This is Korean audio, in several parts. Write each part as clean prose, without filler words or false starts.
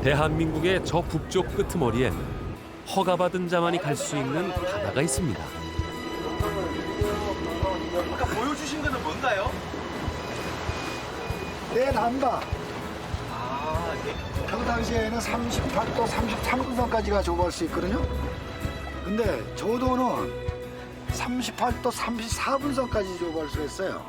대한민국의 저 북쪽 끄트머리엔 허가받은 자만이 갈 수 있는 바다가 있습니다. 아까 보여주신 거는 뭔가요? 내남바. 아, 예. 그 당시에는 38도 33분선까지가 조업할 수 있거든요. 근데 저도는 38도 34분선까지 조업할 수 있어요.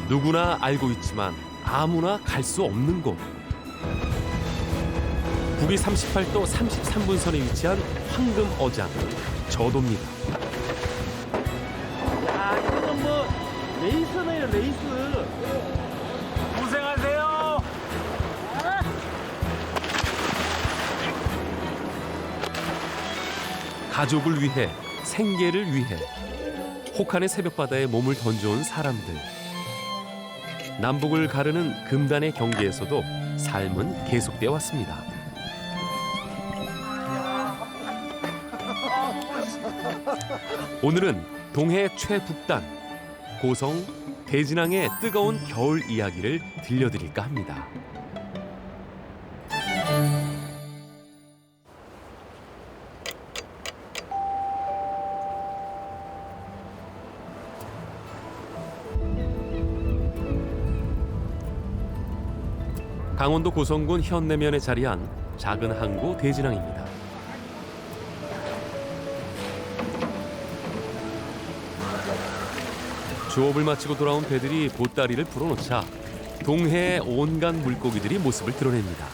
누구나 알고 있지만 아무나 갈 수 없는 곳. 북위 38도 33분선에 위치한 황금어장, 저도입니다. 야, 이거는 뭐 레이스네요, 레이스. 고생하세요. 가족을 위해, 생계를 위해 혹한의 새벽바다에 몸을 던져온 사람들. 남북을 가르는 금단의 경계에서도 삶은 계속되어 왔습니다. 오늘은 동해 최북단, 고성, 대진항의 뜨거운 겨울 이야기를 들려드릴까 합니다. 강원도 고성군 현내면에 자리한 작은 항구 대진항입니다. 조업을 마치고 돌아온 배들이 보따리를 풀어놓자 동해의 온갖 물고기들이 모습을 드러냅니다.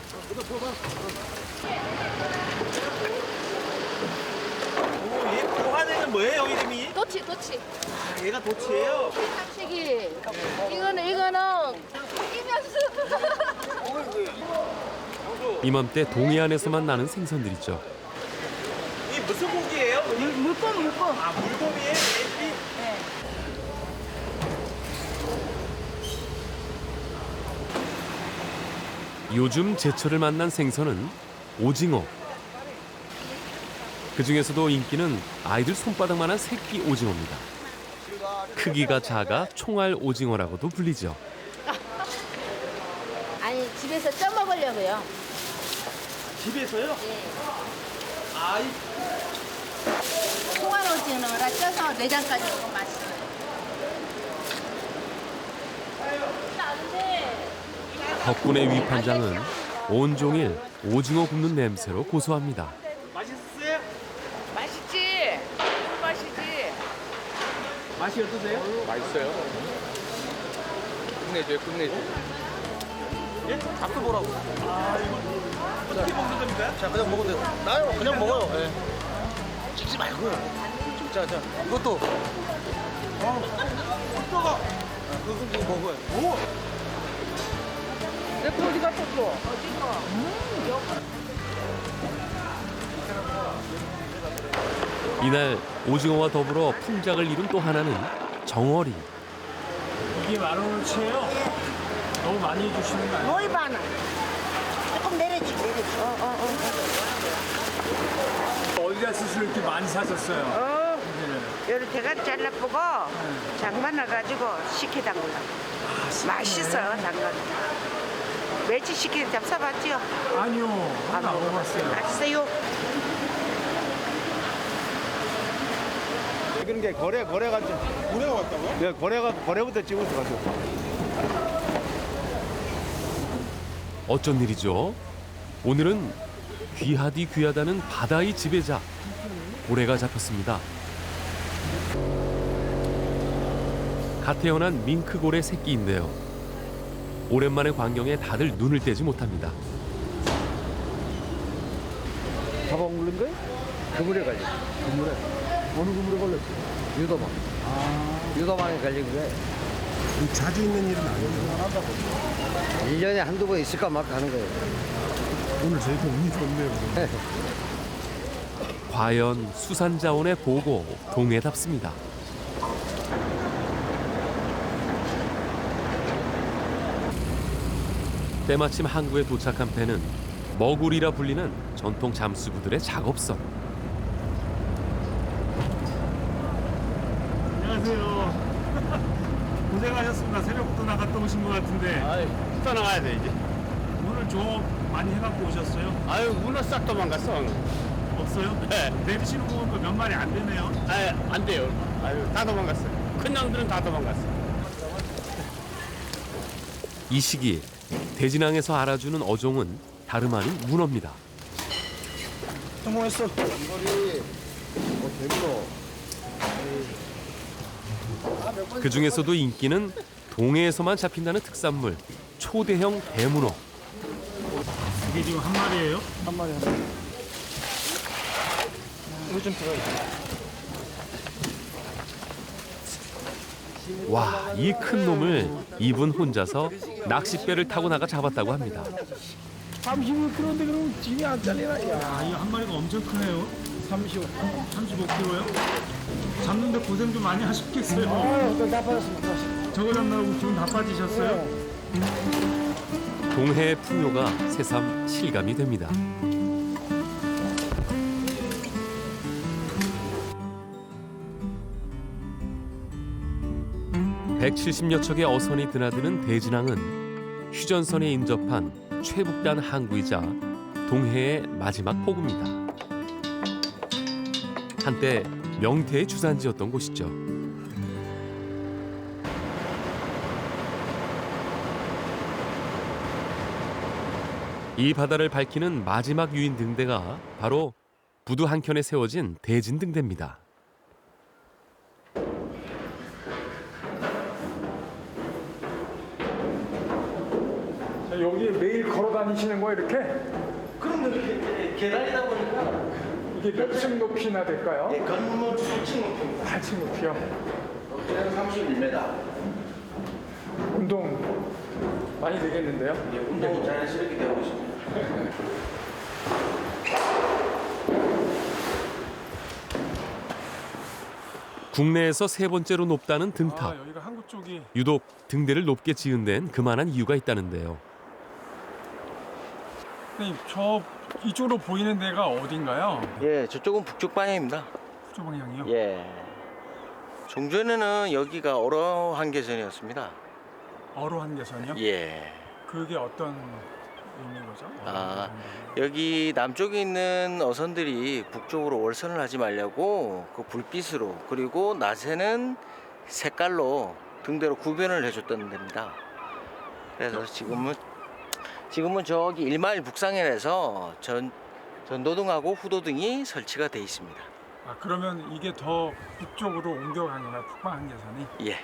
오, 얘 고환에는 뭐예요, 이름이? 도치. 아, 얘가 도치예요? 삼식이. 이거는 이면수. 이맘때 동해안에서만 나는 생선들이죠. 이 무슨 고기예요? 물고기. 아, 물고기에 애기? 요즘 제철을 만난 생선은 오징어. 그중에서도 인기는 아이들 손바닥만한 새끼 오징어입니다. 크기가 작아 총알 오징어라고도 불리죠. 아니 집에서 쪄 먹으려고요. 집에서요? 예. 아, 통알 오징어라 쪄서 내장까지 먹으면 맛있어요. 덕분에 위판장은 온종일 오징어 굽는 냄새로 고소합니다. 맛있었어요? 맛있지? 맛이지? 맛이 어떠세요? 맛있어요. 끝내줘요, 끝내줘. 예? 잡숴 보라고. 아, 이거 어떻게 먹는 겁니까? 자, 그냥 먹어도 돼요. 나요, 그냥 먹어요. 예. 찍지 말고요. 자, 이것도. 뜨거. 그거 먹어요. 오! 내 고기가 떴어. 이날 오징어와 더불어 품작을 이룬 또 하나는 정어리. 이게 10,000원어치예요? 너무 많이 해주시는 거 아니에요? 거의 반은 조금 내려지. 어디 가서 이렇게 많이 사셨어요? 여기 대가리 잘라보고 장만해가지고 식혜 담글라. 맛있어 담글. 멸치 식혜 잡숴봤지요? 아니요, 안 먹어봤어요. 맛있어요. 이런 게 거래가 왔다고요? 네, 거래부터 찍어서 가죠. 어쩐 일이죠? 오늘은 귀하디 귀하다는 바다의 지배자 고래가 잡혔습니다. 갓 태어난 밍크고래 새끼인데요. 오랜만의 광경에 다들 눈을 떼지 못합니다. 잡아먹는 거예요? 그물에 걸려. 그물에. 어느 그물에 걸렸어? 유도망. 유도망에 걸린 거예요. 자주 있는 일은 아니에요. 1년에 한두 번 있을까 말까 하는 거예요. 오늘 저희도 운이 좋네요. 과연 수산자원의 보고 동해답습니다. 때마침 항구에 도착한 배는 머구리라 불리는 전통 잠수부들의 작업선. 안녕하세요. 고생하셨습니다. 새벽부터 나갔다 오신 것 같은데 떠나가야 돼 이제. 오늘 조업 많이 해갖고 오셨어요? 아유 문어 싹 도망갔어. 없어요? 네. 내리시는 거 보니까 몇 마리 안 되네요. 아유 안 돼요. 아유 다 도망갔어요. 큰 놈들은 다 도망갔어. 이 시기 대진항에서 알아주는 어종은 다름 아닌 문어입니다. 성공했어. 그 중에서도 인기는 동해에서만 잡힌다는 특산물 초대형 대문어. 이게 지금 한 마리예요? 와, 이 큰 놈을 이분 혼자서 낚싯배를 타고 나가 잡았다고 합니다. 36kg인데 그럼 짐이 안 잘리나? 아, 이 한 마리가 엄청 크네요. 35kg요? 잡는데 고생 좀 많이 하셨겠어요. 다 빠졌습니다. 저거 잡느라고 기분 다 빠지셨어요? 동해의 풍요가 새삼 실감이 됩니다. (170여) 척의 어선이 드나드는 대진항은 휴전선에 인접한 최북단 항구이자 동해의 마지막 포구입니다. 한때 명태의 주산지였던 곳이죠. 이 바다를 밝히는 마지막 유인 등대가 바로 부두 한켠에 세워진 대진 등대입니다. 여기 매일 걸어 다니시는 거 이렇게? 그럼 계단이다 보니까 이게 몇 층 높이나 될까요? 건물 8층 높입니다. 8층 높이요. 높이는 31m. 운동 많이 되겠는데요? 운동이 자연스럽게 되고 있습니다. 국내에서 세 번째로 높다는 등탑. 여기가 한국 쪽이 유독 등대를 높게 지은 데는 그만한 이유가 있다는데요. 선생님, 저 이쪽으로 보이는 데가 어딘가요? 예, 저쪽은 북쪽 방향입니다. 북쪽 방향이요? 예. 종전에는 여기가 어로 한계선이었습니다. 어로 한계선이요? 예. 그게 어떤 의미인 거죠? 아, 여기 남쪽에 있는 어선들이 북쪽으로 월선을 하지 말려고 그 불빛으로 그리고 낮에는 색깔로 등대로 구변을 해줬던 데입니다. 그래서 지금은 저기 1마일 북상현에서 전도등하고 후도등이 설치가 돼 있습니다. 아, 그러면 이게 더 북쪽으로 옮겨가는 거야, 북방 한계선이? 예.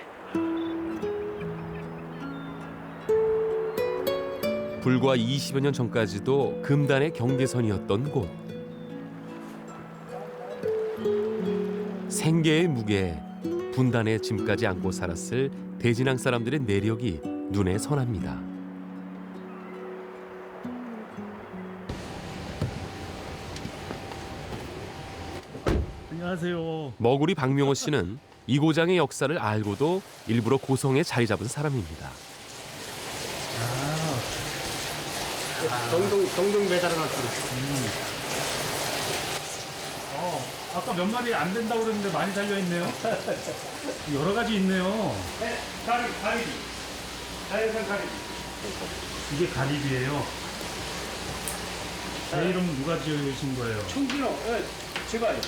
불과 20여 년 전까지도 금단의 경계선이었던 곳. 생계의 무게에 분단의 짐까지 안고 살았을 대진항 사람들의 내력이 눈에 선합니다. 안녕하세요. 머구리 박명호 씨는 이 고장의 역사를 알고도 일부러 고성에 자리 잡은 사람입니다. 동동 배달을 할 때. 아까 몇 마리 안 된다고 그랬는데 많이 달려있네요. 여러 가지 있네요. 가리비. 자연산 가리비. 이게 가리비예요. 제 이름 누가 지으신 거예요? 청진호, 제가요.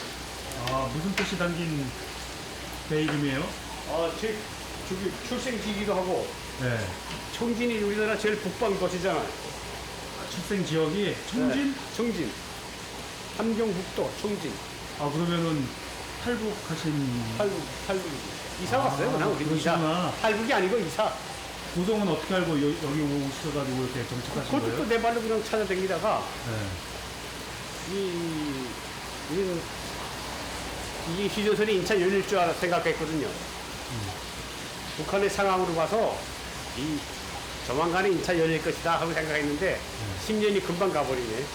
아, 무슨 뜻이 담긴 배 이름이에요? 저기 출생지기도 하고 네. 청진이 우리나라 제일 북방 도시잖아요. 출생 지역이 청진? 청진. 함경북도 청진. 아, 그러면은 탈북하신 탈북이지. 이사 왔어요, 그냥 우리 이사. 그러시구나. 탈북이 아니고 이사. 고성은 어떻게 알고 여기 오셔가지고 이렇게 정착하신 그것도 거예요? 내 발로 그냥 찾아다니다가 네. 이 휴전선이 인천 열릴 줄 생각했거든요. 북한의 상황으로 봐서 조만간에 인천 열릴 것이다 하고 생각했는데 10년이 금방 가버리네.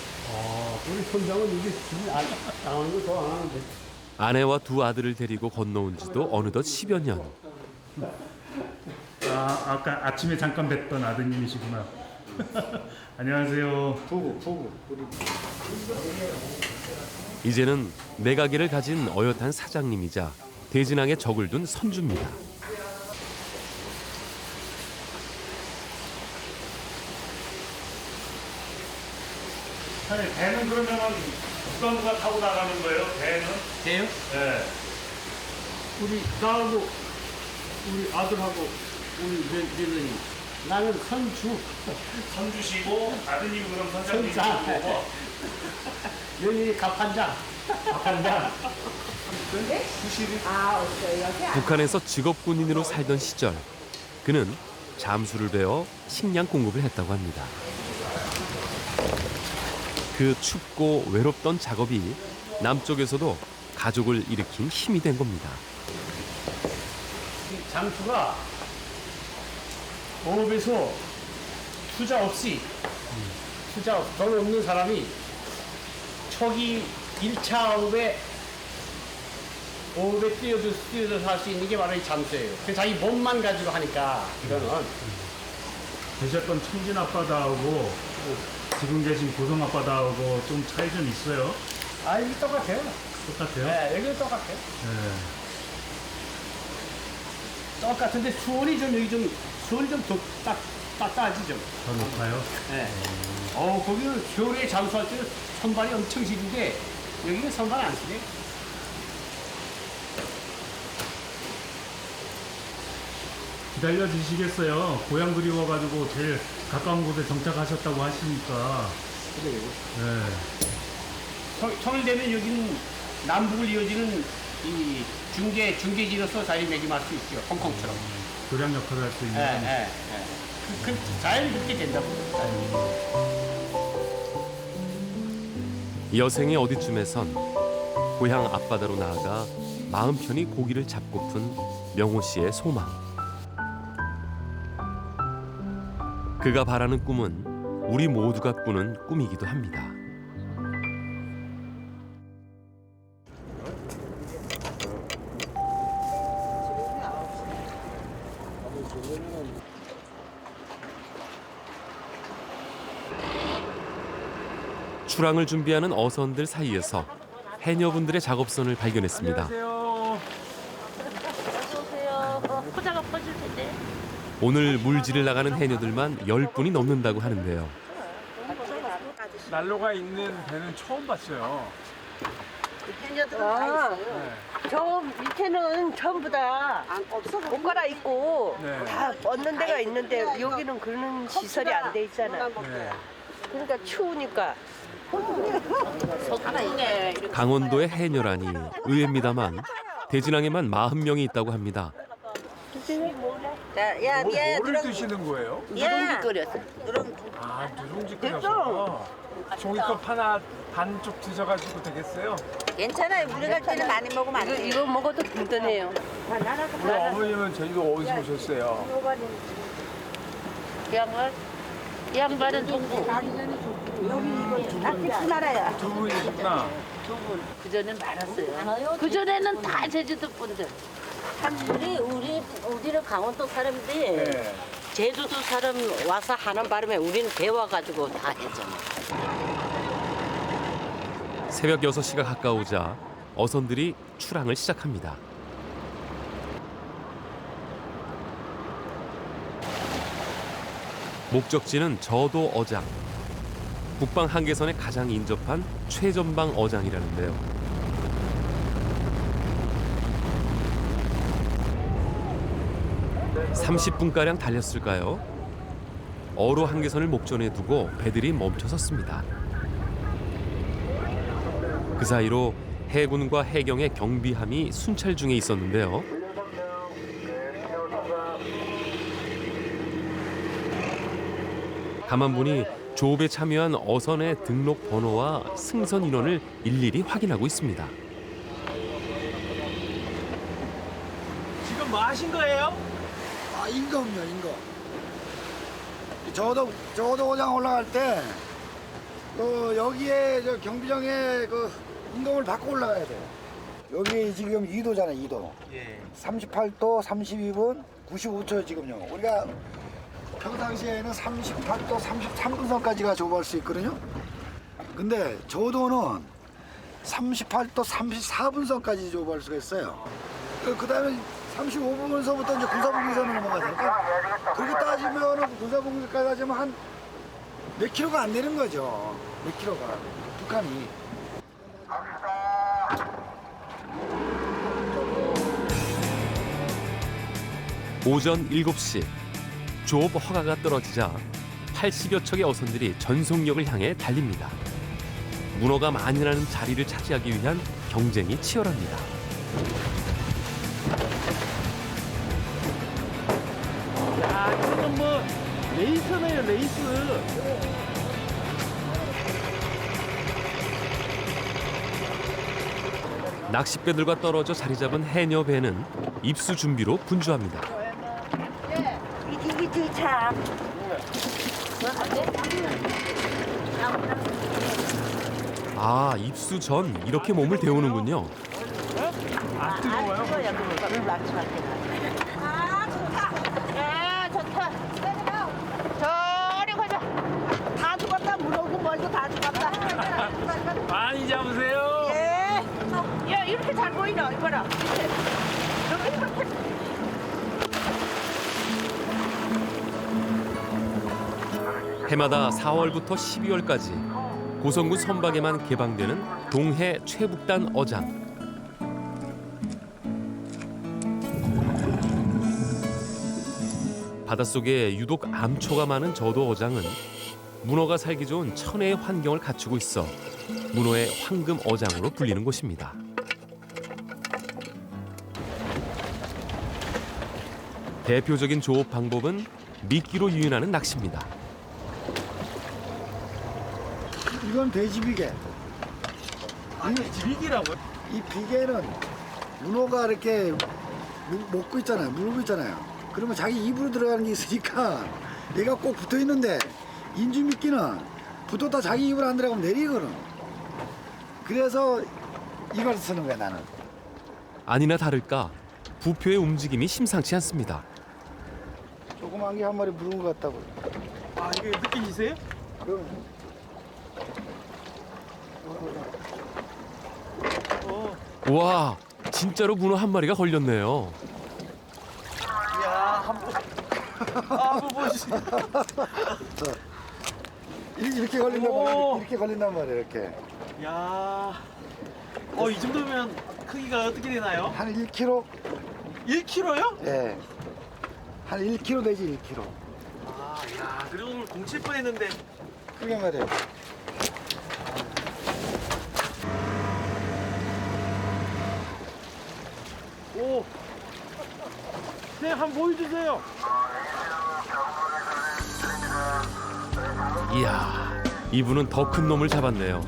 우리 선장은 이게 당하는 거 좋아 안 하는데. 아내와 두 아들을 데리고 건너온 지도 어느덧 10여 년. 아, 아까 아침에 잠깐 뵀던 아드님이시구나. 안녕하세요. 부부. 이제는 내가게를 가진 어엿한 사장님이자 대진항에 적을 둔 선주입니다. 사장님, 배는 그러면은 누가 타고 나가는 거예요? 배는? 돼요? 네. 우리 나하고 우리 아들하고 우리 며느리 나는 선주 선주시고 아드님 그럼 선장님 선장. 보고 며느리 갑판장 갑판장 북한에서 직업군인으로 살던 시절 그는 잠수를 배워 식량 공급을 했다고 합니다. 그 춥고 외롭던 작업이 남쪽에서도 가족을 일으킨 힘이 된 겁니다. 이 장수가 어업에서 투자 없이 돈 없는 사람이 초기 1차 어업에 뛰어들어서 할 수 있는 게 바로 이 잠수예요. 그 자기 몸만 가지고 하니까 이거는 계셨던 청진 앞바다하고 지금 계신 고성 앞바다하고 좀 차이 좀 있어요? 아 이게 똑같아요. 똑같아요? 네, 여기도 똑같아요. 네. 똑같은데 수온이 좀 더 따뜻하지 좀. 더 높아요? 네. 거기는 겨울에 잠수할 때는 선발이 엄청 시린데 여기는 선발 안 시네. 기다려 주시겠어요? 고향 그리워가지고 제일 가까운 곳에 정착하셨다고 하시니까. 그래요. 네. 통일되면 여기는 남북을 이어지는 이 중계지로서 자리매김할 수 있죠. 홍콩처럼. 교량 역할을 할 수 있는. 잘 그렇게 된다고. 여생의 어디쯤에선 고향 앞바다로 나아가 마음 편히 고기를 잡고픈 명호 씨의 소망. 그가 바라는 꿈은 우리 모두가 꾸는 꿈이기도 합니다. 출항을 준비하는 어선들 사이에서 해녀분들의 작업선을 발견했습니다. 어서오세요. 포자가 퍼질 텐데. 오늘 물질을 나가는 해녀들만 10분이 넘는다고 하는데요. 난로가 있는 배는 처음 봤어요. 저 밑에는 전부 다 옷 갈아입고 네. 다 얻는 데가 있는데 여기는 그런 시설이 안 돼 있잖아. 네. 그러니까 추우니까. 강원도의 해녀라니 의외입니다만 대진항에만 40명이 있다고 합니다. 야, 미야, 뭐를 드시는 거예요? 누룽지 끓였어. 아, 누룽지 끓여서. 종이컵 하나 반쪽 드셔가지고 되겠어요? 괜찮아요. 우리 갈 때는 많이 먹으면 안 돼. 이거 먹어도 든든해요. 우리 어머님은 제주도 어디서 오셨어요? 이 양반은 동부. 나라야. 두 분이시구나. 그전엔 많았어요. 그전에는 다 제주도 분들. 우리는 강원도 사람인데 네. 제주도 사람 와서 하는 바람에 우리는 배워가지고 다 했잖아. 새벽 6시가 가까우자 어선들이 출항을 시작합니다. 목적지는 저도 어장. 북방 한계선에 가장 인접한 최전방 어장이라는데요. 30분가량 달렸을까요? 어로 한계선을 목전에 두고 배들이 멈춰섰습니다. 그 사이로 해군과 해경의 경비함이 순찰 중에 있었는데요. 가만 보니 조업에 참여한 어선의 등록 번호와 승선 인원을 일일이 확인하고 있습니다. 지금 뭐 하신 거예요? 아, 임금이요, 임금. 저도 오장 올라갈 때, 여기에 경비정에 임금을 받고 올라가야 돼요. 여기 지금 2도잖아요, 2도. 예. 38도 32분 95초 지금요. 우리가 평상시에는 38도 33분선까지가 조업할 수 있거든요. 근데 저도는 38도 34분선까지 조업할 수가 있어요. 그 다음에 35분서부터 이제 군사분기선으로 넘어가니까 그렇게 따지면 군사분기까지 하면 한 몇 킬로가 안 되는 거죠. 몇 킬로가 북한이. 오전 7시 조업 허가가 떨어지자 80여 척의 어선들이 전속력을 향해 달립니다. 문어가 많이 나는 자리를 차지하기 위한 경쟁이 치열합니다. 야, 이건 뭐 레이스네요, 레이스. 낚싯배들과 떨어져 자리 잡은 해녀배는 입수 준비로 분주합니다. 이게 참. 아, 입수 전 이렇게 몸을 데우는군요. 안 뜨거워요? 아, 좋다. 야, 좋다. 저리 가자. 다 죽었다. 물어고 멀고 다 죽었다. 많이 잡으세요. 예. 야, 이렇게 잘 보이나? 이거라. 해마다 4월부터 12월까지 고성군 선박에만 개방되는 동해 최북단 어장. 바닷속에 유독 암초가 많은 저도 어장은 문어가 살기 좋은 천혜의 환경을 갖추고 있어 문어의 황금 어장으로 불리는 곳입니다. 대표적인 조업 방법은 미끼로 유인하는 낚시입니다. 이건 돼지비계. 돼지비계라고요? 이 비계는 문어가 이렇게 먹고 있잖아요. 물고 있잖아요. 그러면 자기 입으로 들어가는 게 있으니까 얘가 꼭 붙어 있는데 인주미끼는 붙었다 자기 입으로 안 들어가면 내리거든. 그래서 이걸 쓰는 거야 나는. 아니나 다를까 부표의 움직임이 심상치 않습니다. 조그만 게 한 마리 물은 것 같다고. 아, 이게 느끼시세요? 그럼 와, 진짜로 문어 한 마리가 걸렸네요. 이야, 한번 보시죠. 이렇게 걸린단 오. 말이야. 이렇게 걸린단 말이야. 이렇게. 야, 이 정도면 크기가 어떻게 되나요? 한 1kg? 1kg요? 예. 한 1kg 되지 1kg. 아, 야, 그리고 오늘 공칠 뻔했는데. 그게 말이야. 오, 네, 한번 보여주세요. 이야, 이분은 더 큰 놈을 잡았네요.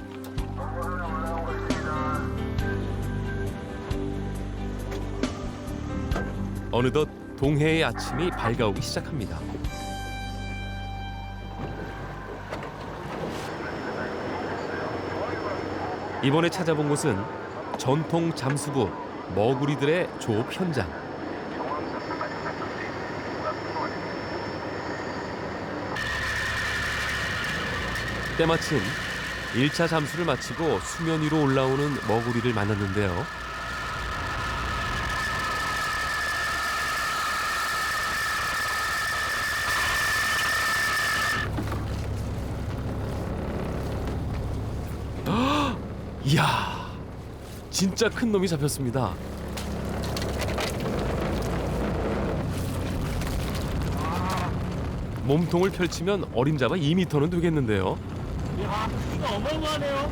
어느덧 동해의 아침이 밝아오기 시작합니다. 이번에 찾아본 곳은 전통 잠수부 머구리들의 조업 현장. 때마침 1차 잠수를 마치고 수면 위로 올라오는 머구리를 만났는데요. 이야, 진짜 큰 놈이 잡혔습니다. 몸통을 펼치면 어림잡아 2m는 되겠는데요. 야, 크기가 어마어마하네요.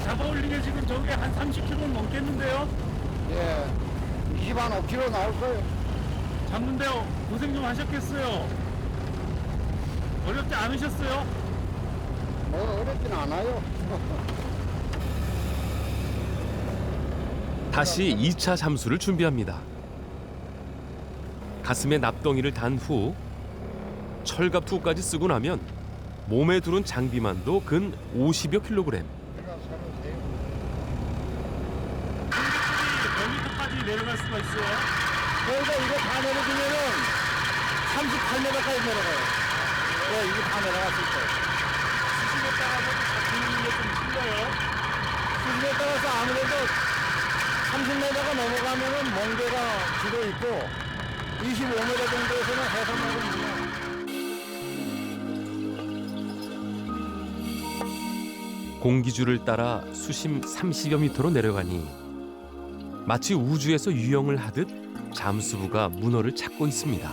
잡아 올리게 지금 저게 한 30kg 넘겠는데요? 예. 25kg 나올 거예요. 잡는데요. 고생 좀 하셨겠어요. 어렵지 않으셨어요? 뭐 어렵진 않아요. 다시 2차 잠수를 준비합니다. 가슴에 납덩이를 단 후 철갑투까지 쓰고 나면 몸에 두른 장비만도 근 50여 킬로그램. 여기까지 내려갈 수가 있어요. 저희가 이거 다 내려주면은 38m까지 내려가요. 네, 이거 다 내려갔을 때. 수심에 따라서 잡히는 게 좀 틀려요. 수심에 따라서 아무래도 30m가 넘어가면은 멍게가 들어 있고 25m 정도에서는 해산물이 있어요. 공기줄을 따라 수심 30여 미터로 내려가니 마치 우주에서 유영을 하듯 잠수부가 문어를 찾고 있습니다.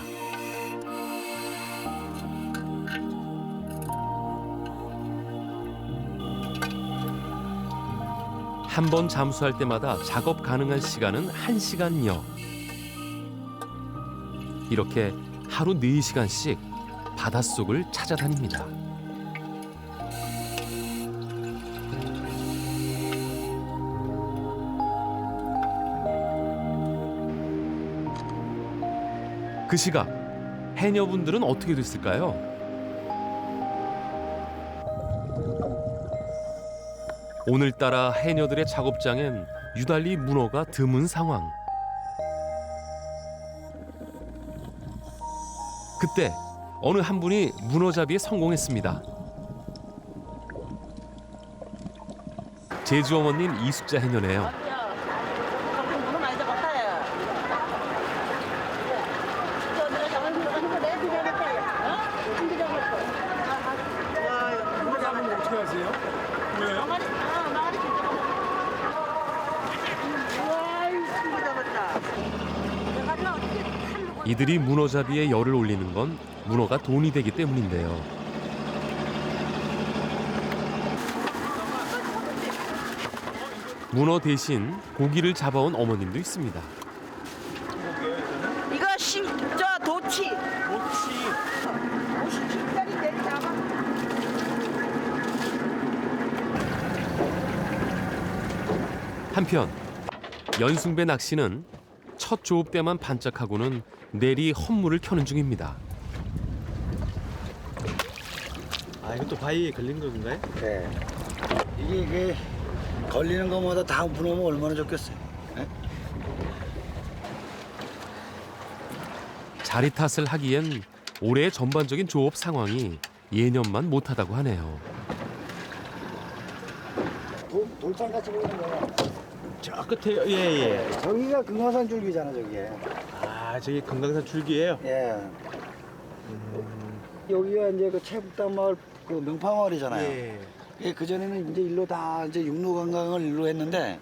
한 번 잠수할 때마다 작업 가능한 시간은 1시간여. 이렇게 하루 4시간씩 바닷속을 찾아다닙니다. 그 시각 해녀분들은 어떻게 됐을까요? 오늘따라 해녀들의 작업장엔 유달리 문어가 드문 상황. 그때 어느 한 분이 문어잡이에 성공했습니다. 제주 어머님 이숙자 해녀네요. 어떻게 하세요? 왜요? 이들이 문어잡이에 열을 올리는 건 문어가 돈이 되기 때문인데요. 문어 대신 고기를 잡아온 어머님도 있습니다. 이거 저 도치. 한편 연숭배 낚시는 첫 조업 때만 반짝하고는 내리 헛물을 켜는 중입니다. 아, 이것도 바위에 걸린 건가요? 네. 이게 걸리는 것마다 다 문어면 얼마나 좋겠어요. 네? 자리 탓을 하기엔 올해의 전반적인 조업 상황이 예년만 못하다고 하네요. 돌산같이 보이는 거야. 저 끝에 예. 저기가 금강산 줄기잖아, 저기에. 아, 저기 금강산 줄기예요? 예. 여기가 이제 그 체북단 마을 그 명파마을이잖아요. 예. 그 전에는 이제 일로 다 이제 육로 관광을 일로 했는데,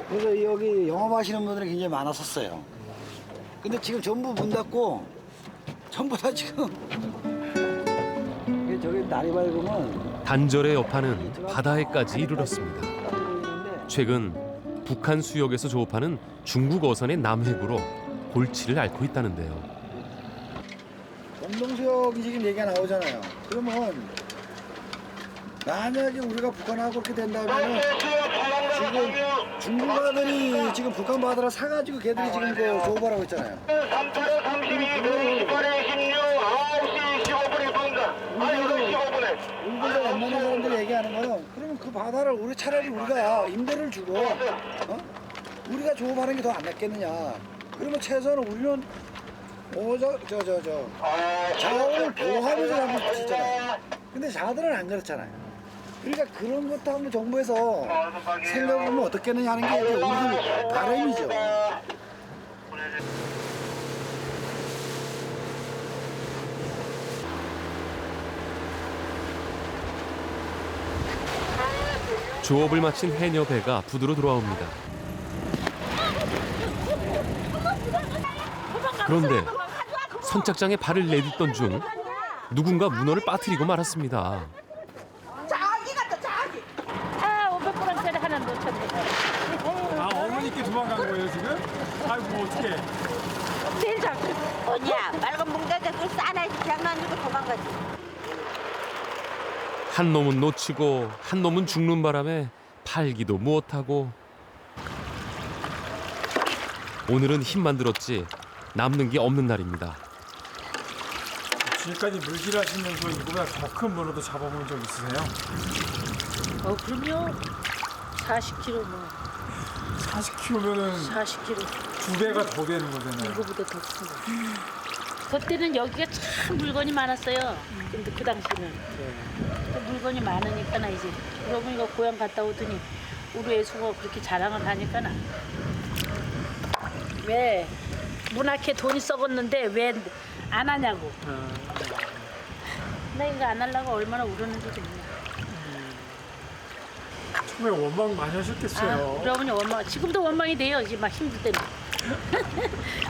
그래서 여기 영업하시는 분들이 굉장히 많았었어요. 근데 지금 전부 문 닫고 전부 다 지금 저기 날이 밝으면 단절의 여파는 바다에까지 이르렀습니다. 최근 북한 수역에서 조업하는 중국 어선의 남해구로 골치를 앓고 있다는데요. 영동수역이 지금 얘기가 나오잖아요. 그러면 만약에 우리가 북한하고 그렇게 된다면 지금 중국아들이 지금 북한 바다를 사가지고 걔들이 지금 그 조업을 하고 있잖아요. 우리가 웬만한 사람들이 얘기하는 거는 그러면 그 바다를 우리 차라리 우리가 임대를 주고 우리가 조업하는 게 더 안 낫겠느냐. 그러면 최소한 우리는 자원을 보호하면서 잡을 수 있잖아요. 근데 자들은 안 그렇잖아요. 그러니까 그런 것도 한번 정부에서 생각해보면 어떻겠느냐 하는 게 이제 우리 바람이죠. 조업을 마친 해녀 배가 부두로 돌아옵니다. 그런데 선착장에 발을 내딛던 중 누군가 문어를 빠뜨리고 말았습니다. 자기 같다, 자기. 아, 500g짜리 하나 놓쳤네. 아, 어머니께 도망간 거예요, 지금? 아이고, 어떡해. 제일 작고. 언니야, 빨간 뭉다가 그걸 싸나지 장난치고 도망가지. 한 놈은 놓치고 한 놈은 죽는 바람에 팔기도 못하고. 오늘은 힘만 들었지 남는 게 없는 날입니다. 지금까지 물질하시면서 이거보다 더 큰 문어도 잡아본 적 있으세요? 그럼요. 40kg 뭐. 40kg면은 40kg. 2배가 더 되는 거잖아요. 이거보다 더 큰 거. 그때는 여기가 참 물건이 많았어요. 근데 그 당시는. 그 물건이 많으니까 나 이제 그러고 보니까 고향 갔다 오더니 우리 애수가 그렇게 자랑을 하니까 나 왜 문학회 돈이 썩었는데 왜 안 하냐고. 나 이거 안 하려고 얼마나 울었는지 몰라. 처음에 원망 많이 하셨겠어요. 우리 어머니 원망, 지금도 원망이 돼요. 이제 막 힘들 때는.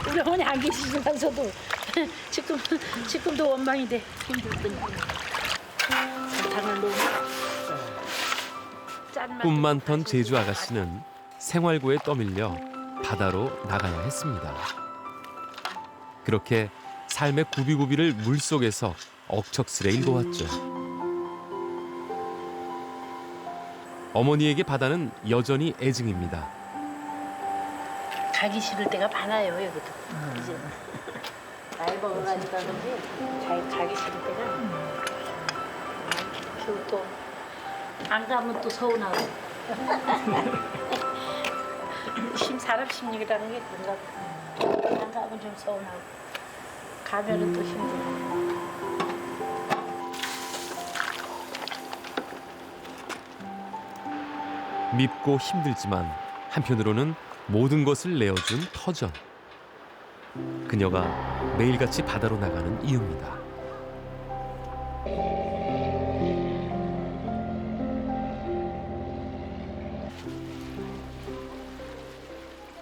우리 어머니 안 계시면서도 지금도 원망이 돼. 힘들 때는. 꿈 많던 제주 아가씨는 생활고에 떠밀려 바다로 나가야 했습니다. 그렇게 삶의 구비구비를 물속에서 억척스레 읽어왔죠. 어머니에게 바다는 여전히 애증입니다. 가기 싫을 때가 많아요, 여기도. 이제 나이 먹어가니까 그런지 가기 싫을 때가. 그리고 또 안 가면 또 서운하고. 사람 심리라는 게 그런가 봐. 안 가면 좀 서운하고. 가면은 또 힘들고. 밉고 힘들지만 한편으로는 모든 것을 내어준 터전. 그녀가 매일같이 바다로 나가는 이유입니다.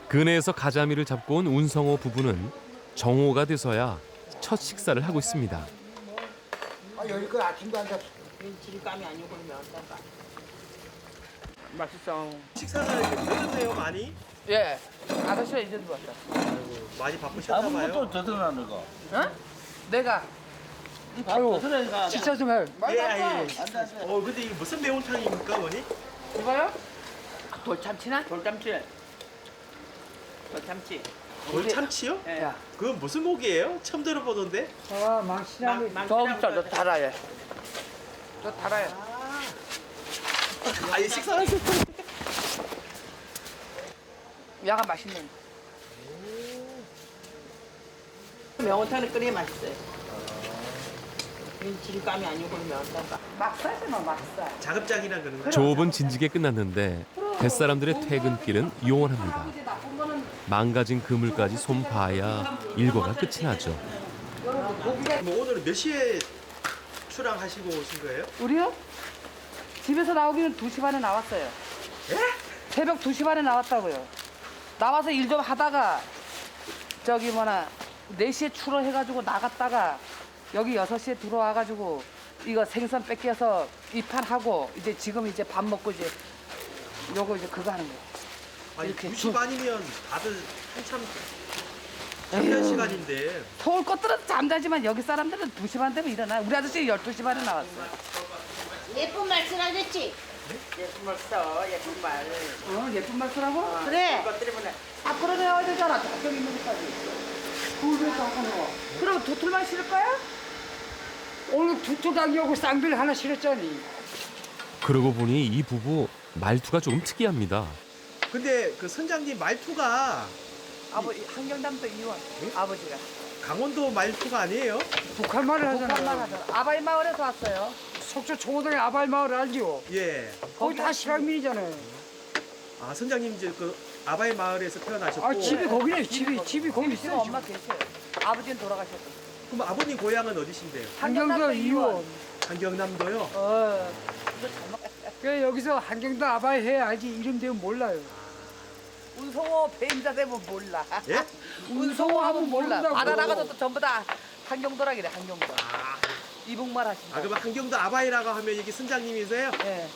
근해에서 가자미를 잡고 온 운성호 부부는 정오가 돼서야 첫 식사를 하고 있습니다. 아, 여기 그 아침도 안 잡수. 질감이 아니고 그러면 어떨까? 맛있어. 식사를 늦었네요 많이. 예, 아저씨가 이제 들어왔다. 아이고, 많이 바쁘셨나 봐요. 더 들어가는 거. 어? 내가 아유, 식사 좀 해. 예. 근데 이게 무슨 매운탕입니까, 어머니? 이거요? 돌참치나? 돌참치. 돌참치. 돌참치요? 예. 그건 무슨 목이에요? 처음 들어보던데. 아, 망치나무. 더 달아요. 더 달아요. 아니 식사하실 때. 야가 맛있네. 매운탕을 끓여야 맛있어요. 질감이 아니고 매운탕. 막살이면 막살. 자급장이란 그런 거. 조업은 진지게 끝났는데 뱃사람들의 퇴근길은 요원합니다. 망가진 그물까지 손봐야 일과가 끝이 나죠. 뭐 오늘 몇 시에 출항하시고 오신 거예요? 우리요? 집에서 나오기는 2시 반에 나왔어요. 새벽 2시 반에 나왔다고요. 나와서 일 좀 하다가 저기 4시에 출어해가지고 나갔다가 여기 6시에 들어와가지고 이거 생선 뺏겨서 입판하고 이제 지금 이제 밥 먹고 이제 요거 이제 그거 하는 거예요. 아니 이렇게 2시 반이면 다들 한참 잠깐 시간인데. 서울 것들은 잠자지만 여기 사람들은 2시 반 되면 일어나. 우리 아저씨 12시 반에 나왔어요. 예쁜 말 쓰라겠지? 예쁜 말 써, 예쁜 말. 예쁜 말 쓰라고? 그래. 그것 때문에 아, 그러네야 되잖아. 저기 있는 데까지. 그걸 왜 하는 거? 그럼 도틀만 실을 거야? 오늘 두투당이하고 쌍bil 하나 실었잖니. 그러고 보니 이 부부 말투가 조금 특이합니다. 근데 그 선장님 말투가 아버지 한경남도 이원 아버지가 강원도 말투가 아니에요? 북한 말을 하잖아요. 북한말 하잖아. 아바이 마을에서 왔어요. 속초 초고등의 아발 마을 알죠? 예. 거기 다 시각민이잖아요. 아 선장님 이제 그 아바이 마을에서 태어나셨고. 아, 집이 거기네. 집이 거기 지금 있어요. 엄마 계세요. 아버지는 돌아가셨고. 그럼 아버님 고향은 어디신데요? 한경도 이원. 한경남도요? 그 여기서 한경도 아바이 해 알지 이름 되면 몰라요. 운송호 배임자 되면 몰라. 예? 운송호 하면 몰라. 모른다고. 바다 나가서도 전부 다 한경도라기래 한경도. 이북말 하신다. 아 그럼 한경도 아바이라고 하면 여기 선장님이세요? 예.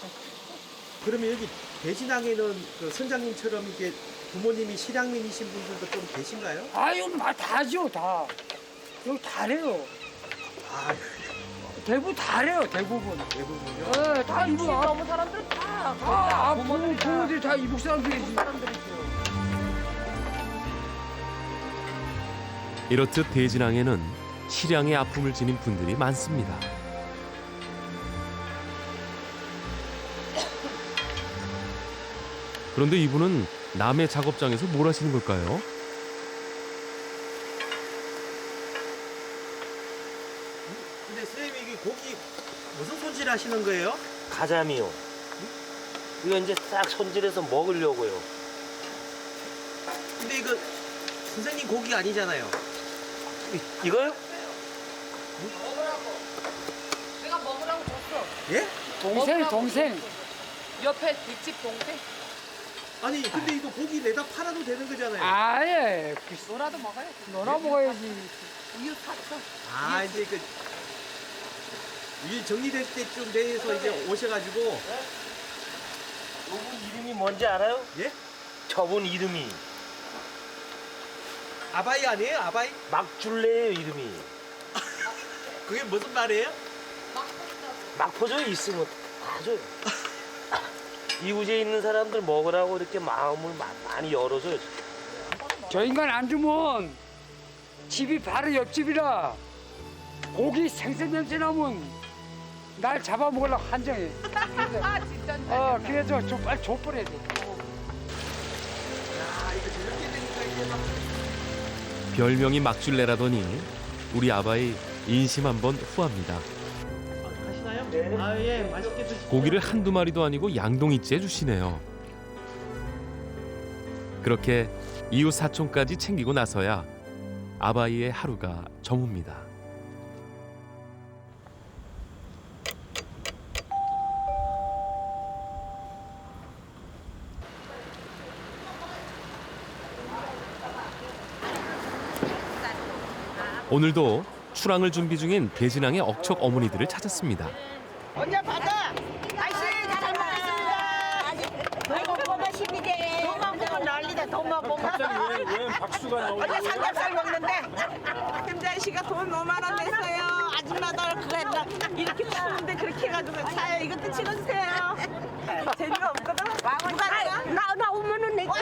그러면 여기 대진항에는 그 선장님처럼 이게 부모님이 실향민이신 분들도 좀 계신가요? 아유, 다 하죠, 다. 여기 다 해요. 아 대부분 다 해요, 대부분. 대부분요? 예, 다 이북. 너무 사람들은 다. 부모들이 다 이북 사람들이지. 사람들이죠. 이렇듯 대진항에는 실향의 아픔을 지닌 분들이 많습니다. 그런데 이분은 남의 작업장에서 뭘 하시는 걸까요? 근데 선생님 이게 고기 무슨 손질 하시는 거예요? 가자미요. 이거 이제 싹 손질해서 먹으려고요. 근데 이거 선생님 고기 아니잖아요. 이거요? 내가 먹으라고 줬어. 예? 동생. 옆에 뒷집 동생. 아니 근데 이거 고기 내다 팔아도 되는 거잖아요. 아예. 너라도 먹어야지. 너나 먹어야지. 이웃 사촌. 아 이제 그 일 정리될 때쯤 돼서 이제 오셔가지고. 저분 이름이 뭔지 알아요? 예? 저분 이름이 아바이 아니에요? 아바이? 막줄레예요 이름이. 그게 무슨 말이에요? 막포저에 있으면 다 줘요. 이웃에 있는 사람들 먹으라고 이렇게 마음을 많이 열어줘요. 저 인간 안 주면 집이 바로 옆집이라 고기 생선 냄새 나면 날 잡아먹으려고 한정해. 진짜. 그래서 좀 빨리 줘버려야 돼. 별명이 막줄레라더니 우리 아바이 인심 한번 후합니다. 가시나요? 네. 아 예, 맛있게 드시고. 고기를 한두 마리도 아니고 양동이째 주시네요. 그렇게 이웃 사촌까지 챙기고 나서야 아바이의 하루가 저뭅니다. 오늘도 출항을 준비 중인 대진항의 억척 어머니들을 찾았습니다. 언제 받아? 아이씨 잘 먹겠습니다. 돈만 보면 힘이대. 돈만 보면 난리다. 돈만 보면. 갑자기 왜 박수가 나오고? 어제 삼겹살 먹는데 김자희 씨가 돈 5만 원 냈어요. 아줌마들 그거 했나 이렇게 추운데 그렇게 해가지고 자요 이것도 찍어주세요. 재미가 없거든. 나 5만 원 냈지.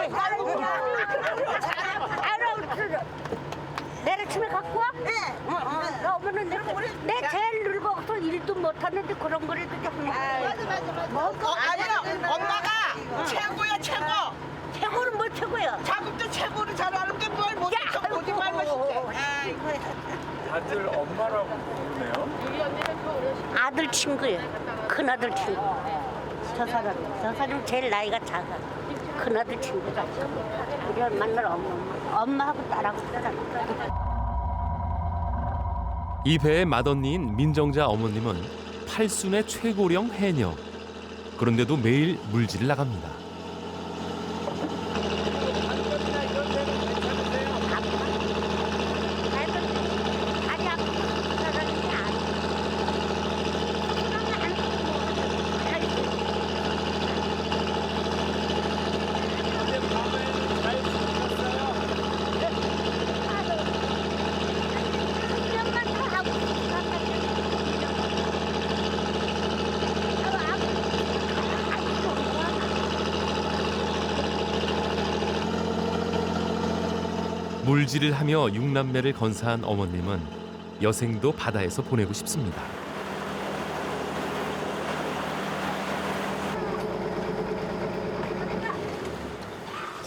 내일 집에 갖고 와? 네. 나 오면은 내 제일 늙어서 일도 못하는데 그런 거를 또 자꾸. 맞아. 아니야. 엄마가 최고야 최고. 최고는 뭘 최고야? 자국도 최고로 잘하는데 뭘 못해. 보지 말고 싶대. 다들 엄마라고 부르네요. 아들 친구예요. 큰아들 친구. 저 사람 제일 나이가 작아. 큰아들 친구가. 우리 만날 엄마하고 딸하고 살아. 이 배의 맏언니인 민정자 어머님은 팔순의 최고령 해녀. 그런데도 매일 물질을 나갑니다. 물질을 하며 6남매를 건사한 어머님은 여생도 바다에서 보내고 싶습니다.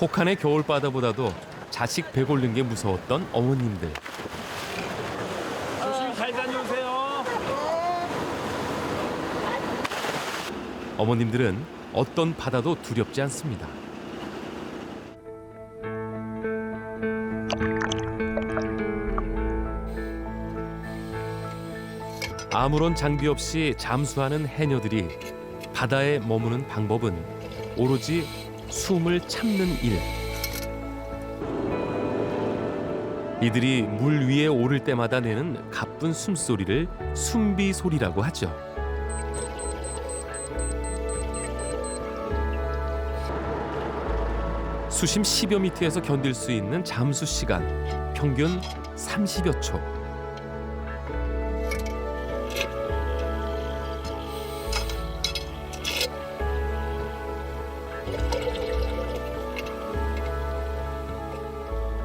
혹한의 겨울바다보다도 자식 배 고른 게 무서웠던 어머님들. 조심히 잘 다녀오세요. 어머님들은 어떤 바다도 두렵지 않습니다. 아무런 장비 없이 잠수하는 해녀들이 바다에 머무는 방법은 오로지 숨을 참는 일. 이들이 물 위에 오를 때마다 내는 가쁜 숨소리를 숨비 소리라고 하죠. 수심 10여 미터에서 견딜 수 있는 잠수 시간 평균 30여 초.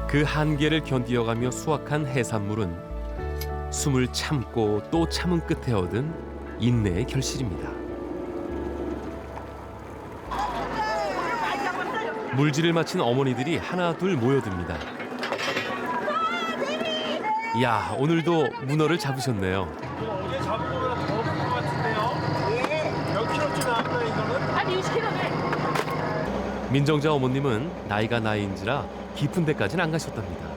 그 한계를 견디어가며 수확한 해산물은 숨을 참고 또 참은 끝에 얻은 인내의 결실입니다. 물질을 마친 어머니들이 하나 둘 모여듭니다. 이야, 오늘도 문어를 잡으셨네요. 어제 잡은 거보다 더 큰 것 같은데요? 몇 킬로쯤 나왔나요 이거는? 한 20kg. 민정자 어머님은 나이가 나이인지라 깊은 데까지는 안 가셨답니다.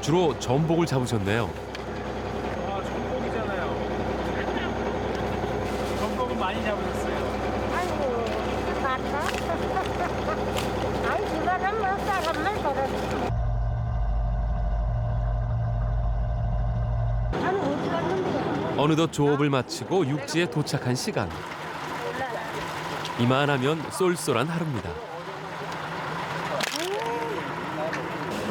주로 전복을 잡으셨네요. 아, 전복이잖아요. 전복은 많이 잡으셨어요. 아이고, 맞다. 아이, 집안은 뭐 사람만 벌었어. 아니, 어디 갔는데? 어느덧 조업을 마치고 육지에 도착한 시간. 이만하면 쏠쏠한 하루입니다.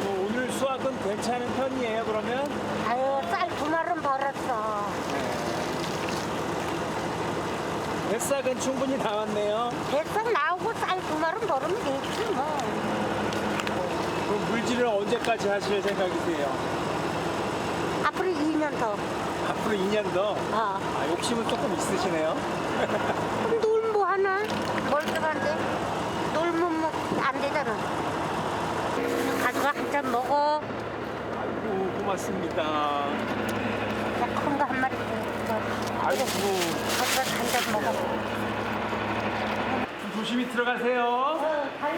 뭐 오늘 수확은 괜찮은 편이에요, 그러면? 아유, 쌀 2마리는 벌었어. 뱃삭은 충분히 나왔네요. 백석 나오고 쌀 2마리는 벌으면 되지 뭐. 그럼 물질을 언제까지 하실 생각이세요? 앞으로 2년 더. 앞으로 2년 더? 어. 아, 욕심은 조금 있으시네요. 놀 뭐 하나? 멀쩡한데? 놀면 뭐 안 되잖아. 가져가 한 잔 먹어. 아이고, 고맙습니다. 큰 거 한 마리 더. 아이고. 가져가 한 잔 먹어. 조심히 들어가세요.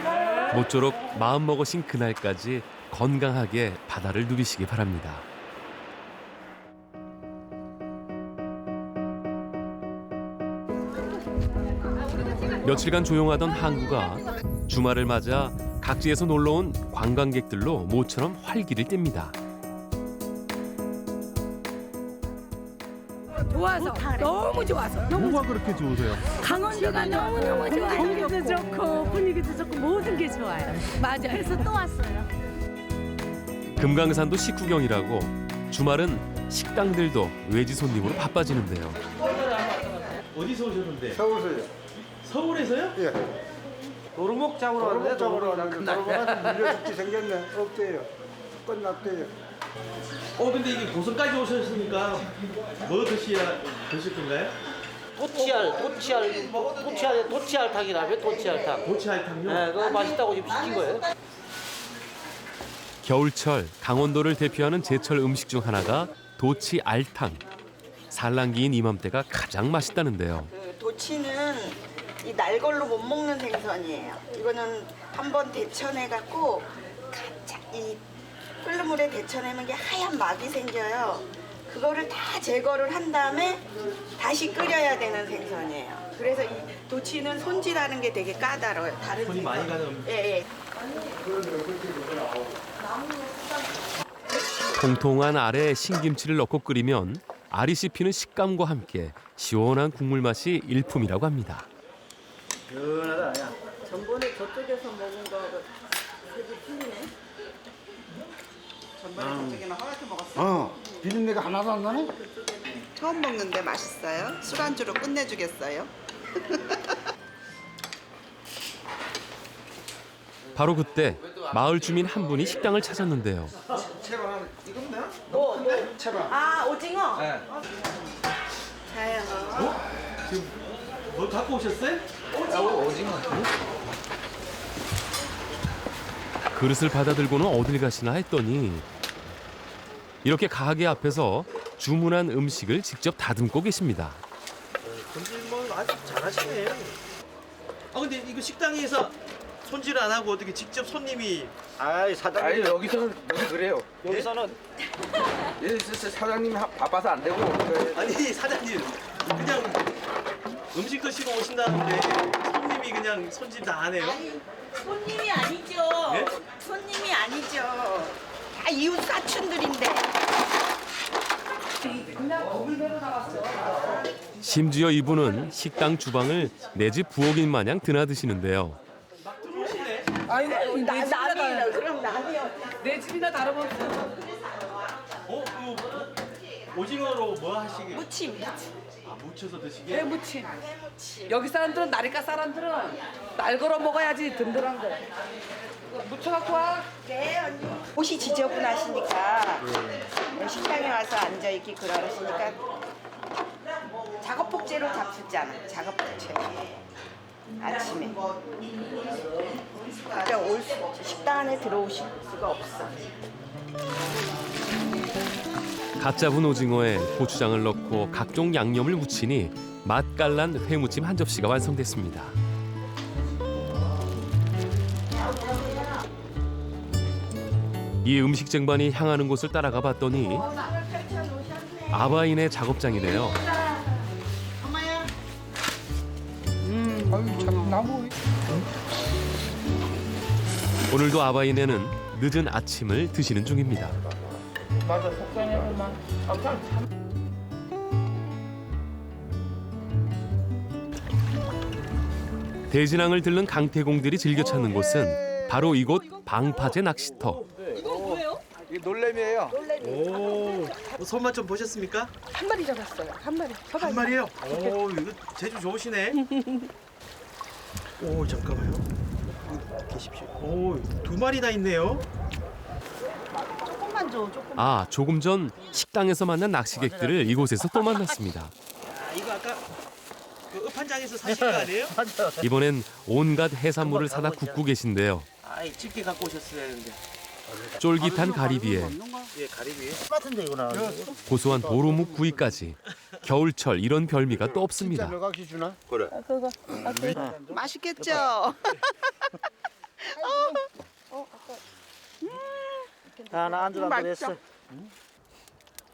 네. 모쪼록 마음먹으신 그날까지 건강하게 바다를 누리시기 바랍니다. 며칠간 조용하던 항구가 주말을 맞아 각지에서 놀러온 관광객들로 모처럼 활기를 띱니다. 좋아서 너무 좋아서 뭐가 그렇게 좋으세요? 강원도가 너무너무 좋아요. 공기도 좋고 분위기도 좋고 모든 게 좋아요. 맞아요. 그래서 또 왔어요. 금강산도 식후경이라고 주말은 식당들도 외지 손님으로 바빠지는데요. 어디서 오셨는데? 서울서요. 서울에서요? 예. 도루묵 잡으러 왔는데 잡으러 왔는데 도루묵한테 물려 죽지 생겼네. 없대요. 끝났대요. 근데 이게 고성까지 오셨으니까 뭐 드실 건가요? 도치알탕이라며 도치알탕. 도치알탕요? 네, 그거 맛있다고 지금 시킨 거예요. 겨울철 강원도를 대표하는 제철 음식 중 하나가 도치 알탕. 산란기인 이맘때가 가장 맛있다는데요. 도치는 이 날걸로 못 먹는 생선이에요. 이거는 한번 데쳐내 갖고 이 끓는 물에 데쳐내면 게 하얀 막이 생겨요. 그거를 다 제거를 한 다음에 다시 끓여야 되는 생선이에요. 그래서 이 도치는 손질하는 게 되게 까다로워요. 다른 손이 많이 가는. 예, 예. 통통한 알에 신김치를 넣고 끓이면 알이 씹히는 식감과 함께 시원한 국물 맛이 일품이라고 합니다. 시원하다, 야. 전번에 저쪽에서 먹은 거하고 색이 틀리네. 전번에 저쪽에는 허옇게 먹었어. 비린내가 하나도 안 나네? 처음 먹는데 맛있어요. 술안주로 끝내주겠어요. 바로 그때 마을 주민 한 분이 식당을 찾았는데요. 채반 이건데? 채반. 아, 오징어? 네. 자요. 지금 뭐 갖고 오셨어요? 오징어. 그릇을 받아들고는 어딜 가시나 했더니 이렇게 가게 앞에서 주문한 음식을 직접 다듬고 계십니다. 손질 뭐 아주 잘하시네. 근데 이거 식당에서 손질 안 하고 어떻게 직접 손님이? 사장님 여기서는 그래요. 여기서는 사장님이 바빠서 안 되고. 아니 사장님 그냥 음식 드시고 오신다는데 손님이 그냥 손질 다 안 해요? 아니, 손님이 아니죠. 네? 손님이 아니죠. 다 이웃 사촌들인데. 심지어 이분은 식당 주방을 내 집 부엌인 마냥 드나드시는데요. 아니, 남이요. 그럼 남이요. 내 집이나 다름없어. 오징어로 뭐 하시게? 무침. 아, 무쳐서 드시게? 해무침. 여기 사람들은 나리가 사람들은 날 걸어 먹어야지 든든한 거. 무쳐갖고 와. 네, 언니. 옷이 지저분하시니까 식당에 와서 앉아있기 그러시니까 작업복제로 잡수잖아. 작업복제. 아침에. 그러니까 식당 안에 들어오실 수가 없어. 갓 잡은 오징어에 고추장을 넣고 각종 양념을 묻히니 맛깔난 회무침 한 접시가 완성됐습니다. 이 음식 쟁반이 향하는 곳을 따라가 봤더니 아바인의 작업장이네요. 오늘도 아바인에는 늦은 아침을 드시는 중입니다. 맞아, 속상해만. 대진항을 들른 강태공들이 즐겨 찾는 곳은 바로 이곳 방파제 낚시터. 이거 뭐예요? 이 놀래미예요. 오, 손맛 좀 보셨습니까? 한 마리 잡았어요. 한 마리. 한 마리요? 오, 이거 재주 좋으시네. 오, 잠깐만요. 계십시오. 오, 2마리나 있네요. 조금만 줘. 조금. 아, 조금 전 식당에서 만난 낚시객들을 이곳에서 또 만났습니다. 아, 이거 아까 그 읍한장에서 사신 거 아니에요? 이번엔 온갖 해산물을 사다 굽고 계신데요. 아, 집게 갖고 오셨어야 했는데. 쫄깃한 가리비에 예, 가리비. 같은데 이거나. 고소한 도루묵 구이까지. 겨울철 이런 별미가 또 없습니다. 몇각시 주나? 그래. 그거. 맛있겠죠? 하나 앉으라 그랬어.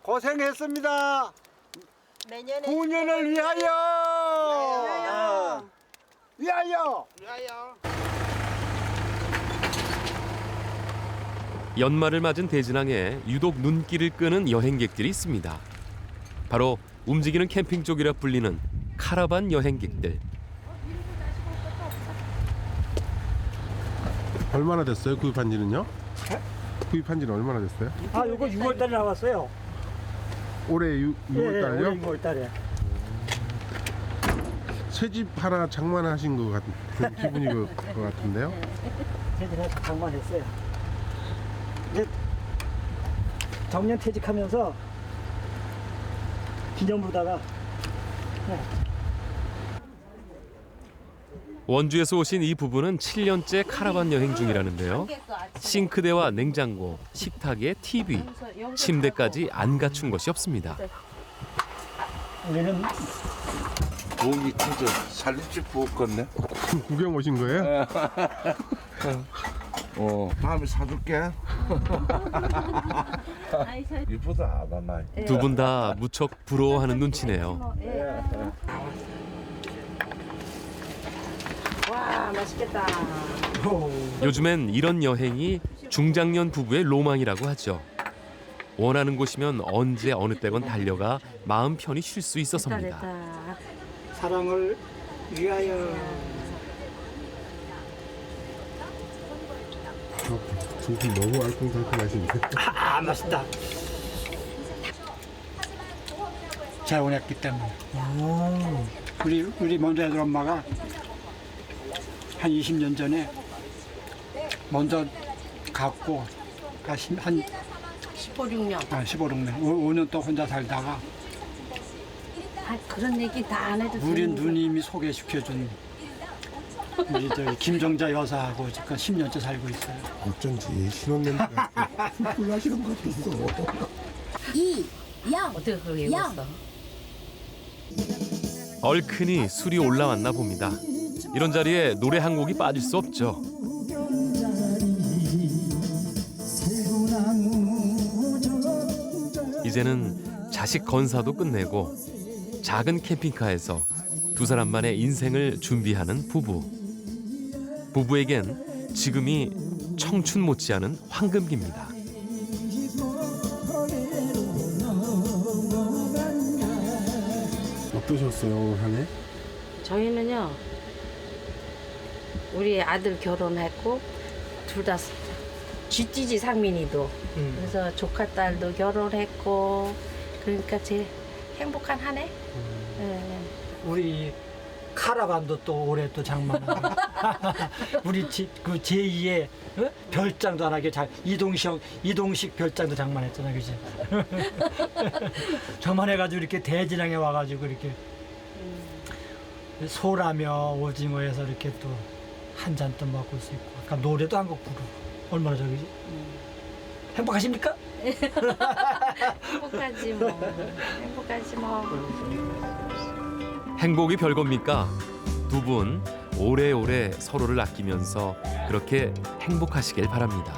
고생했습니다. 내년에 9년을 위하여. 위하여. 연말을 맞은 대진항에 유독 눈길을 끄는 여행객들이 있습니다. 바로 움직이는 캠핑 쪽이라 불리는 카라반 여행객들. 얼마나 됐어요? 구입한 지는요? 구입한 지는 얼마나 됐어요? 아, 이거 6월달에 나왔어요. 올해 6월달요? 올해 6월달에. 새집 하나 장만하신 것 같은 그런 기분이 것 같은데요? 새들이 장만했어요. 이제 정년 퇴직하면서 기념으로다가 원주에서 오신 이 부부는 7년째 카라반 여행 중이라는데요. 싱크대와 냉장고, 식탁에 TV, 침대까지 안 갖춘 것이 없습니다. 우리는 고기 진짜 살림집 부었겠네. 구경 오신 거예요? 다음에 사줄게. 이쁘다, 아바마. 두 분 다 무척 부러워하는 눈치네요. 와, 맛있겠다. 요즘엔 이런 여행이 중장년 부부의 로망이라고 하죠. 원하는 곳이면 언제 어느 때건 달려가 마음 편히 쉴 수 있어서입니다. 사랑을 위하여. 두 분 너무 알콩달콩하신데. 아, 맛있다. 잘 원했기 때문에. 우리 먼저 애들 엄마가 한 20년 전에 먼저 갔고 한 15, 16년. 15년 5년 또 혼자 살다가 아, 그런 얘기 다 안 해도 우리 되는 누님이 소개시켜준 우리 저기 김정자 여사하고 지금 10년째 살고 있어요. 어쩐지 신혼냄새가 훌륭하시는 것도 있어. 어떻게 그렇게 읽었어? 얼큰이 술이 올라왔나 봅니다. 이런 자리에 노래 한 곡이 빠질 수 없죠. 이제는 자식 건사도 끝내고 작은 캠핑카에서 두 사람만의 인생을 준비하는 부부. 부부에겐 지금이 청춘 못지않은 황금기입니다. 어떠셨어요, 오늘 한 해? 저희는요, 우리 아들 결혼했고 둘 다 쥐띠지 상민이도 그래서 조카 딸도 결혼했고 그러니까 제일 행복한 한 해. 네. 우리 카라반도 또 올해 또 장만하고 우리 그 제2의 별장도 하나게 잘 이동식 별장도 장만했잖아, 그지? 장만해가지고 이렇게 대진항에 와가지고 이렇게 소라며 오징어에서 이렇게 또 한 잔 또 먹을 수 있고, 아까 노래도 한 곡 부르고 얼마나 저기지? 행복하십니까? 행복하지 뭐. 행복하지 뭐. 행복이 별겁니까? 두 분 오래오래 서로를 아끼면서 그렇게 행복하시길 바랍니다.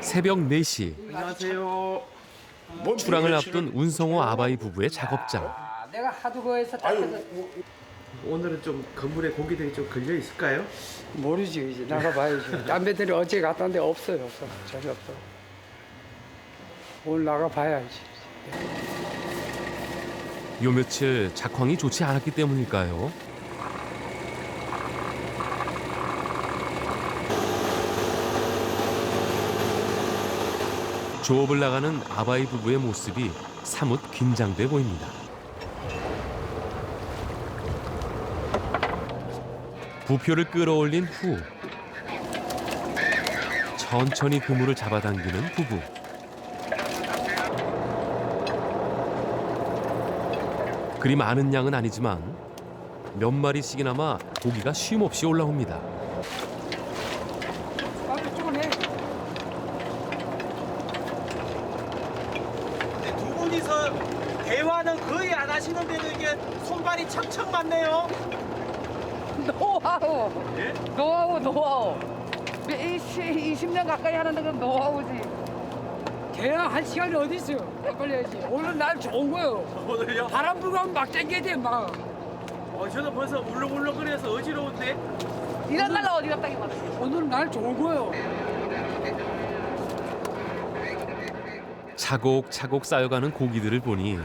새벽 4시 안녕하세요. 출항을 앞둔 운성호 아바이 부부의 작업장. 내가 하도 거에서 다 해서 오늘은 좀 건물에 고기들이 좀 걸려 있을까요? 모르지 이제 나가봐야지. 담배들이 어제 갔다 왔는데 없어요. 없어. 전혀 없어. 오늘 나가봐야지. 요 며칠 작황이 좋지 않았기 때문일까요? 조업을 나가는 아바이 부부의 모습이 사뭇 긴장돼 보입니다. 부표를 끌어올린 후 천천히 그물을 잡아당기는 부부. 그리 많은 양은 아니지만 몇 마리씩이나마 고기가 쉼없이 올라옵니다. 두 분이서 대화는 거의 안 하시는데도 이게 손발이 척척 맞네요. 노하우. 노하우. 20년 가까이 하는데 그 노하우지. 대화 한 시간이 어디 있어요? 빨리 해야지. 오늘 날 좋은 거예요. 오늘요? 바람 불고 하면 막 땡겨야 돼 막. 저는 벌써 울렁울렁거려서 어지러운데. 이런 날은 어디 갔다 이거. 오늘 날 좋은 거예요. 차곡차곡 쌓여가는 고기들을 보니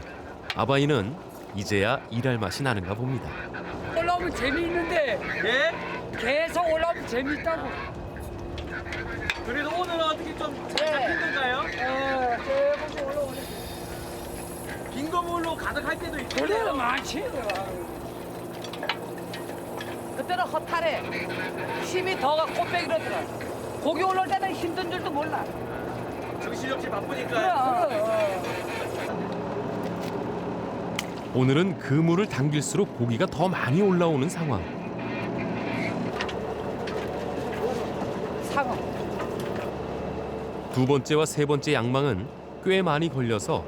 아바이는 이제야 일할 맛이 나는가 봅니다. 올라오면 재미있는데 예? 계속 올라오면 재미있다고. 그래도 오늘은 어떻게 좀 잘 잡힌 건가요? 조금씩 올라오네. 빈 거물로 가득할 때도 있고. 그래요 많지. 그때는 허탈해. 힘이 더가 꽃배기로 들어. 고기 올라올 때는 힘든 줄도 몰라. 정신없이 바쁘니까요. 오늘은 그물을 당길수록 고기가 더 많이 올라오는 상황. 상어. 두 번째와 세 번째 양망은 꽤 많이 걸려서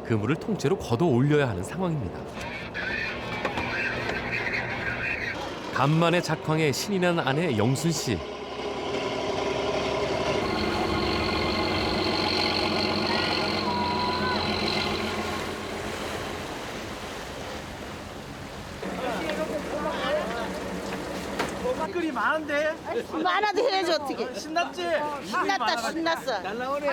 그물을 통째로 걷어 올려야 하는 상황입니다. 간만에 작황에 신이 난 아내 영순 씨. 댓글이 많은데. 많아도 해야지 어떻게. 신났지? 신났어. 날라오네.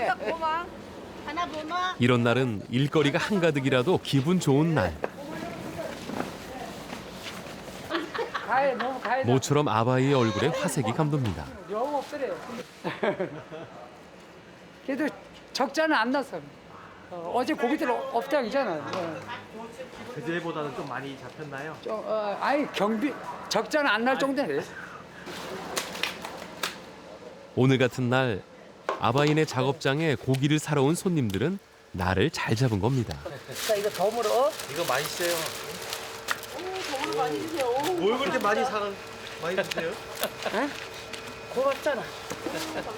하나 보마. 이런 날은 일거리가 한가득이라도 기분 좋은 날. 가해 너무 가해. 모처럼 아바이의 얼굴에 화색이 감돕니다. 영 없더래. 그래도 적자는 안 났어. 어제 고기들 없다기잖아. 그제보다는 좀 많이 잡혔나요? 아니 경비 적자는 안 날 정도네. 오늘 같은 날 아바이네 작업장에 고기를 사러 온 손님들은 날을 잘 잡은 겁니다. 자 이거 덤으로. 이거 맛있어요. 돈을 많이 주세요. 뭘 그렇게 많이 주세요? 고맙잖아.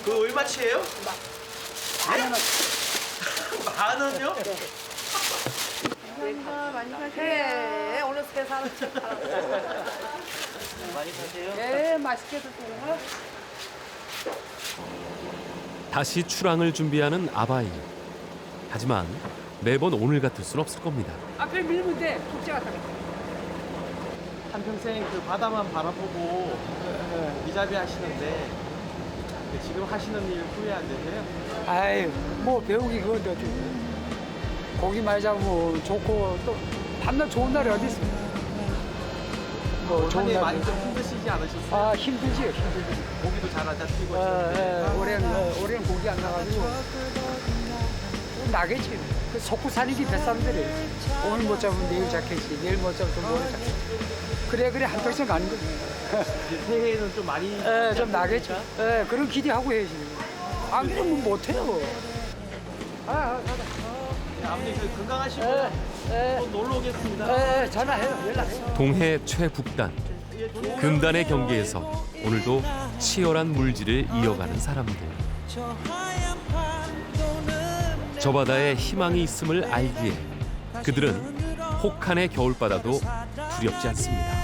그거 얼마치예요? 10,000원. 10,000원요? 많이 사세요. 오늘 새 사람 많이 사세요? 네, 맛있게 드세요. 다시 출항을 준비하는 아바이. 하지만 매번 오늘 같을 순 없을 겁니다. 앞에 밀면 돼. 국제 같다. 한평생 그 바다만 바라보고 미자비 하시는데 지금 하시는 일 후회 안 되세요? 아이 뭐 배우기 그건데 어떻게. 고기 많이 잡으면 좋고 또 밤낮 좋은 날이 어디 있어? 뭐 좋은 날 많이 좀 힘드시지 않으셨어요? 아 힘들지 힘들지. 고기도 잘 안 잡히고 올해는 고기 안 나가지고 나겠지. 그 속고 살이기 뱃사람들이 오늘 못 잡으면 내일 잡겠지. 내일 못 잡으면 또 모레 잡겠지. 그래 한평생 가는 거지. 새해에는 좀 많이 좀 나겠죠. 그런 기대하고 해야지. 안 그러면 못해요. 가자. 아버님 건강하시고 또 놀러 오겠습니다. 전화해요. 연락해요. 동해 최북단, 금단의 경계에서 오늘도 치열한 물질을 이어가는 사람들. 저 바다에 희망이 있음을 알기에 그들은 혹한의 겨울바다도 두렵지 않습니다.